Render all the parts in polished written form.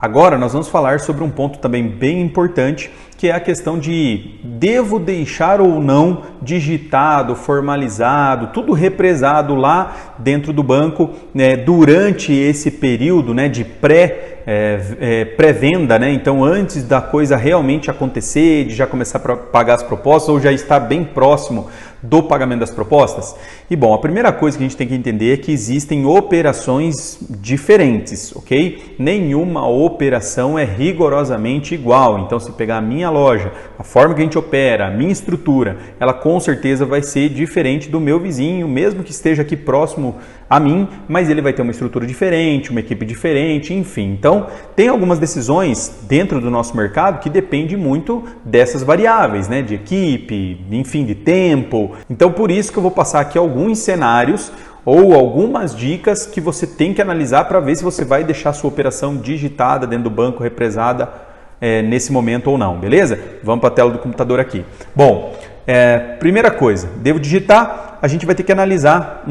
Agora nós vamos falar sobre um ponto também bem importante, que é a questão de devo deixar ou não digitado, formalizado, tudo represado lá dentro do banco, né, durante esse período, né, de pré-venda, né? Então antes da coisa realmente acontecer, de já começar a pagar as propostas ou já estar bem próximo do pagamento das propostas? E bom, a primeira coisa que a gente tem que entender é que existem operações diferentes, ok? Nenhuma operação é rigorosamente igual. Então, se pegar a minha loja, a forma que a gente opera, a minha estrutura, ela com certeza vai ser diferente do meu vizinho, mesmo que esteja aqui próximo a mim, mas ele vai ter uma estrutura diferente, uma equipe diferente, enfim. Então, tem algumas decisões dentro do nosso mercado que depende muito dessas variáveis, né? De equipe, enfim, de tempo. Então, por isso que eu vou passar aqui alguns cenários ou algumas dicas que você tem que analisar para ver se você vai deixar sua operação digitada dentro do banco, represada nesse momento ou não, beleza? Vamos para a tela do computador aqui. Bom, primeira coisa, devo digitar, a gente vai ter que analisar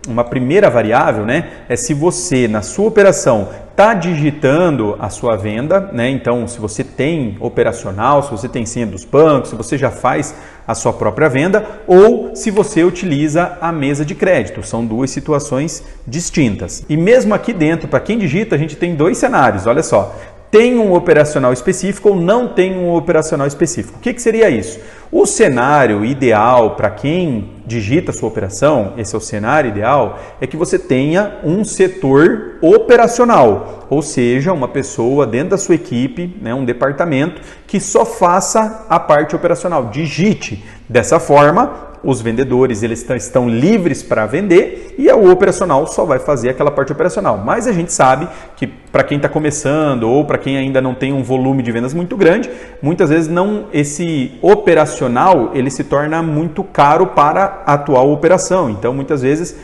uma primeira variável, né? É se você, na sua operação, está digitando a sua venda, né? Então, se você tem operacional, se você tem senha dos bancos, se você já faz a sua própria venda ou se você utiliza a mesa de crédito. São duas situações distintas. E mesmo aqui dentro, para quem digita, a gente tem dois cenários, olha só. Tem um operacional específico ou não tem um operacional específico. O que seria isso? O cenário ideal para quem digita a sua operação, esse é o cenário ideal, é que você tenha um setor operacional, ou seja, uma pessoa dentro da sua equipe, né, um departamento que só faça a parte operacional, digite. Dessa forma, os vendedores eles estão livres para vender e o operacional só vai fazer aquela parte operacional. Mas a gente sabe que para quem está começando ou para quem ainda não tem um volume de vendas muito grande, muitas vezes esse operacional ele se torna muito caro para a atual operação. Então, muitas vezes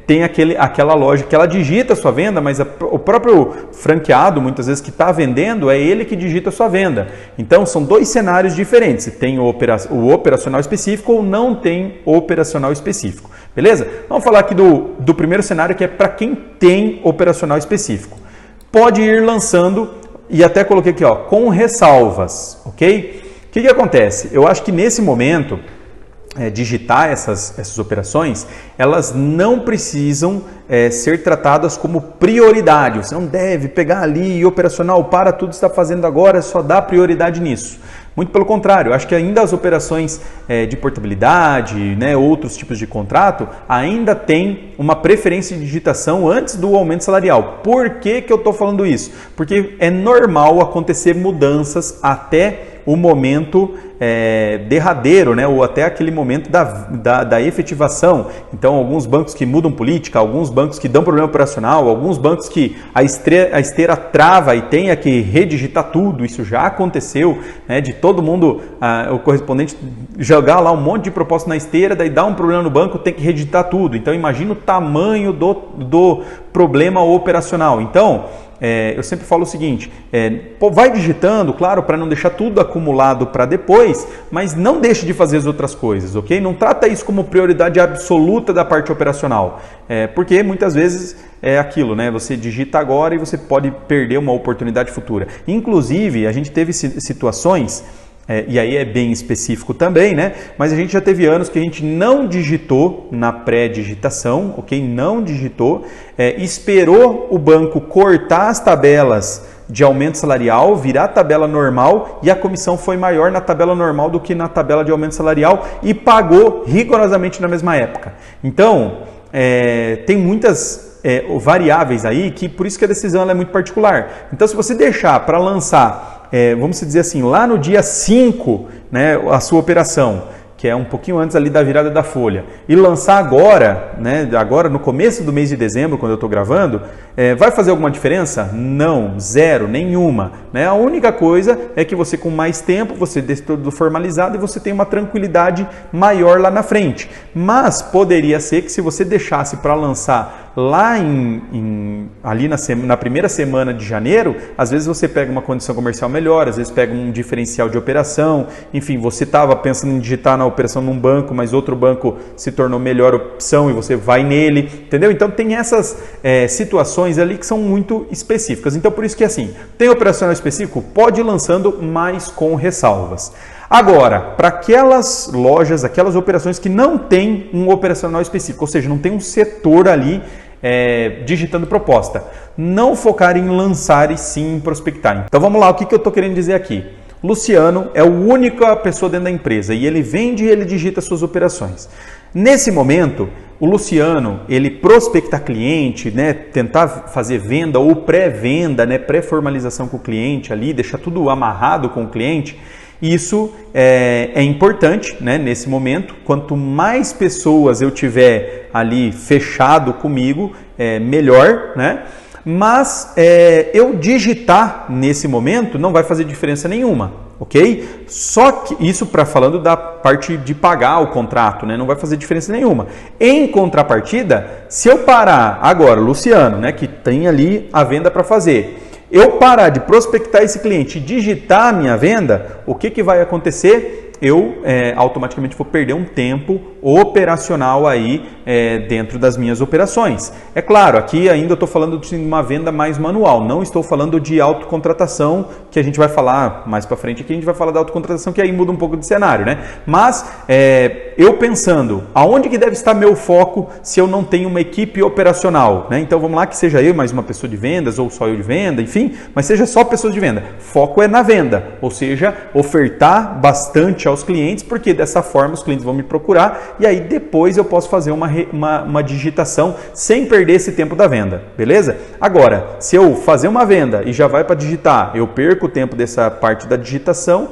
tem aquela loja que ela digita a sua venda, mas o próprio franqueado, muitas vezes, que está vendendo, é ele que digita a sua venda. Então, são dois cenários diferentes. Tem o operacional específico ou não tem o operacional específico. Beleza? Vamos falar aqui do primeiro cenário, que é para quem tem operacional específico. Pode ir lançando, e até coloquei aqui, ó, com ressalvas, ok? O que acontece? Eu acho que nesse momento, digitar essas operações, elas não precisam ser tratadas como prioridade. Você não deve pegar ali e operacional para tudo que está fazendo agora, só dá prioridade nisso. Muito pelo contrário, eu acho que ainda as operações de portabilidade, né, outros tipos de contrato, ainda tem uma preferência de digitação antes do aumento salarial. Por que eu estou falando isso? Porque é normal acontecer mudanças até o momento derradeiro, né, ou até aquele momento da efetivação. Então, alguns bancos que mudam política, alguns bancos que dão problema operacional, alguns bancos que a esteira trava e tenha que redigitar tudo, isso já aconteceu, né, de todo mundo, o correspondente jogar lá um monte de proposta na esteira, daí dá um problema no banco, tem que redigitar tudo. Então, imagina o tamanho do problema operacional. Então, eu sempre falo o seguinte, vai digitando, claro, para não deixar tudo acumulado para depois, mas não deixe de fazer as outras coisas, ok? Não trata isso como prioridade absoluta da parte operacional, porque muitas vezes é aquilo, né? Você digita agora e você pode perder uma oportunidade futura. Inclusive, a gente teve situações, e aí é bem específico também, né? Mas a gente já teve anos que a gente não digitou na pré-digitação, ok? Não digitou, esperou o banco cortar as tabelas de aumento salarial, virar tabela normal e a comissão foi maior na tabela normal do que na tabela de aumento salarial e pagou rigorosamente na mesma época. Então, tem muitas variáveis aí que por isso que a decisão ela é muito particular. Então, se você deixar para lançar vamos dizer assim, lá no dia 5, né, a sua operação, que é um pouquinho antes ali da virada da folha, e lançar agora, né, agora no começo do mês de dezembro, quando eu estou gravando, vai fazer alguma diferença? Não, zero, nenhuma. Né? A única coisa é que você com mais tempo, você deixa tudo formalizado e você tem uma tranquilidade maior lá na frente. Mas poderia ser que se você deixasse para lançar lá ali na primeira semana de janeiro, às vezes você pega uma condição comercial melhor, às vezes pega um diferencial de operação, enfim, você estava pensando em digitar na operação num banco, mas outro banco se tornou melhor opção e você vai nele, entendeu? Então tem essas situações operações ali que são muito específicas. Então, por isso que assim, tem operacional específico? Pode ir lançando, mas com ressalvas. Agora, para aquelas lojas, aquelas operações que não tem um operacional específico, ou seja, não tem um setor ali digitando proposta, não focar em lançar e sim em prospectar. Então vamos lá, o que eu estou querendo dizer aqui? Luciano é a única pessoa dentro da empresa e ele vende e ele digita suas operações. Nesse momento, o Luciano, ele prospectar cliente, né, tentar fazer venda ou pré-venda, né, pré-formalização com o cliente ali, deixar tudo amarrado com o cliente, isso é importante, né, nesse momento. Quanto mais pessoas eu tiver ali fechado comigo, melhor, né? Mas eu digitar nesse momento não vai fazer diferença nenhuma, ok? Só que isso falando da parte de pagar o contrato, né? Não vai fazer diferença nenhuma. Em contrapartida, se eu parar agora, Luciano, né, que tem ali a venda para fazer, eu parar de prospectar esse cliente e digitar a minha venda, o que vai acontecer? Eu automaticamente vou perder um tempo operacional aí dentro das minhas operações. É claro, aqui ainda eu estou falando de uma venda mais manual, não estou falando de autocontratação, que a gente vai falar mais para frente aqui, a gente vai falar da autocontratação, que aí muda um pouco de cenário, né? Mas eu pensando, aonde que deve estar meu foco se eu não tenho uma equipe operacional, né? Então vamos lá, que seja eu mais uma pessoa de vendas, ou só eu de venda, enfim, mas seja só pessoas de venda. Foco é na venda, ou seja, ofertar bastante aos clientes, porque dessa forma os clientes vão me procurar e aí depois eu posso fazer uma digitação sem perder esse tempo da venda, beleza? Agora, se eu fazer uma venda e já vai para digitar, eu perco o tempo dessa parte da digitação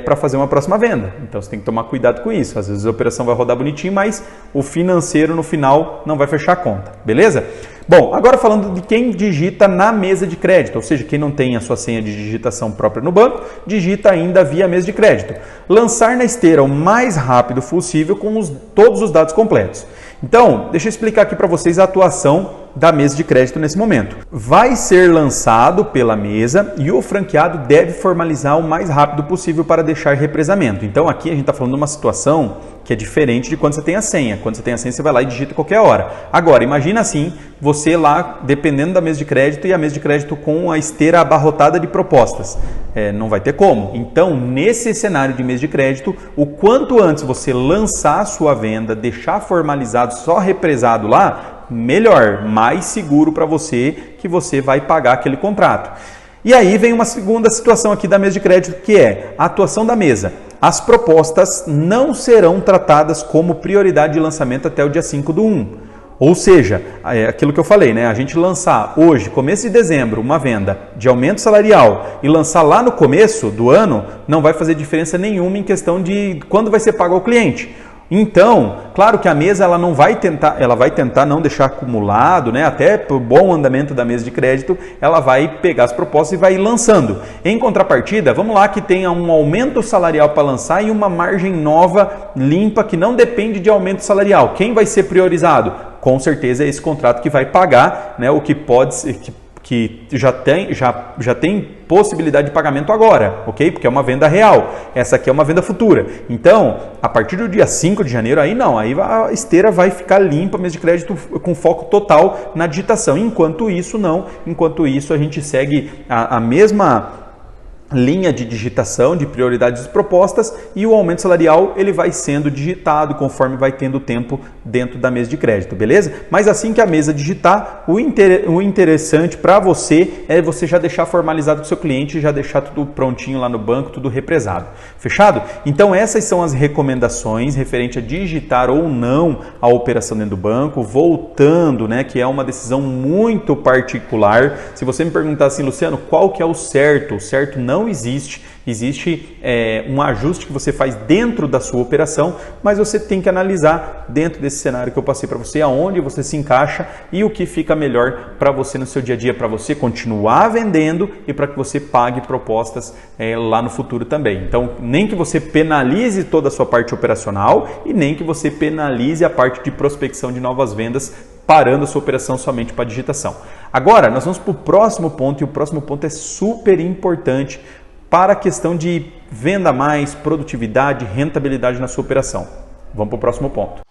para fazer uma próxima venda. Então você tem que tomar cuidado com isso. Às vezes a operação vai rodar bonitinho, mas o financeiro no final não vai fechar a conta, beleza? Bom, agora falando de quem digita na mesa de crédito, ou seja, quem não tem a sua senha de digitação própria no banco, digita ainda via mesa de crédito. Lançar na esteira o mais rápido possível com todos os dados completos. Então, deixa eu explicar aqui para vocês a atuação da mesa de crédito nesse momento. Vai ser lançado pela mesa e o franqueado deve formalizar o mais rápido possível para deixar represamento. Então aqui a gente está falando de uma situação que é diferente de quando você tem a senha. Quando você tem a senha, você vai lá e digita qualquer hora. Agora, imagina assim, você lá, dependendo da mesa de crédito, e a mesa de crédito com a esteira abarrotada de propostas. Não vai ter como. Então, nesse cenário de mesa de crédito, o quanto antes você lançar a sua venda, deixar formalizado, só represado lá, melhor, mais seguro para você que você vai pagar aquele contrato. E aí vem uma segunda situação aqui da mesa de crédito, que é a atuação da mesa. As propostas não serão tratadas como prioridade de lançamento até o dia 5/1. Ou seja, aquilo que eu falei, né? A gente lançar hoje, começo de dezembro, uma venda de aumento salarial e lançar lá no começo do ano, não vai fazer diferença nenhuma em questão de quando vai ser pago ao cliente. Então, claro que a mesa ela vai tentar não deixar acumulado, né? Até por bom andamento da mesa de crédito, ela vai pegar as propostas e vai ir lançando. Em contrapartida, vamos lá que tenha um aumento salarial para lançar e uma margem nova, limpa, que não depende de aumento salarial. Quem vai ser priorizado? Com certeza é esse contrato que vai pagar, né? O que pode ser que já tem possibilidade de pagamento agora, ok? Porque é uma venda real. Essa aqui é uma venda futura. Então, a partir do dia 5 de janeiro, aí não. Aí a esteira vai ficar limpa, mesa de crédito com foco total na digitação. Enquanto isso, não. Enquanto isso, a gente segue a mesma linha de digitação, de prioridades propostas, e o aumento salarial ele vai sendo digitado conforme vai tendo tempo dentro da mesa de crédito, beleza? Mas assim que a mesa digitar, o interessante para você é você já deixar formalizado com o seu cliente, já deixar tudo prontinho lá no banco, tudo represado. Fechado? Então essas são as recomendações referente a digitar ou não a operação dentro do banco, voltando, né, que é uma decisão muito particular. Se você me perguntar assim, Luciano, qual que é o certo? O certo não existe. Existe um ajuste que você faz dentro da sua operação, mas você tem que analisar dentro desse cenário que eu passei para você, aonde você se encaixa e o que fica melhor para você no seu dia a dia, para você continuar vendendo e para que você pague propostas lá no futuro também. Então, nem que você penalize toda a sua parte operacional e nem que você penalize a parte de prospecção de novas vendas, parando a sua operação somente para digitação. Agora, nós vamos para o próximo ponto, e o próximo ponto é super importante para a questão de venda mais, produtividade, rentabilidade na sua operação. Vamos para o próximo ponto.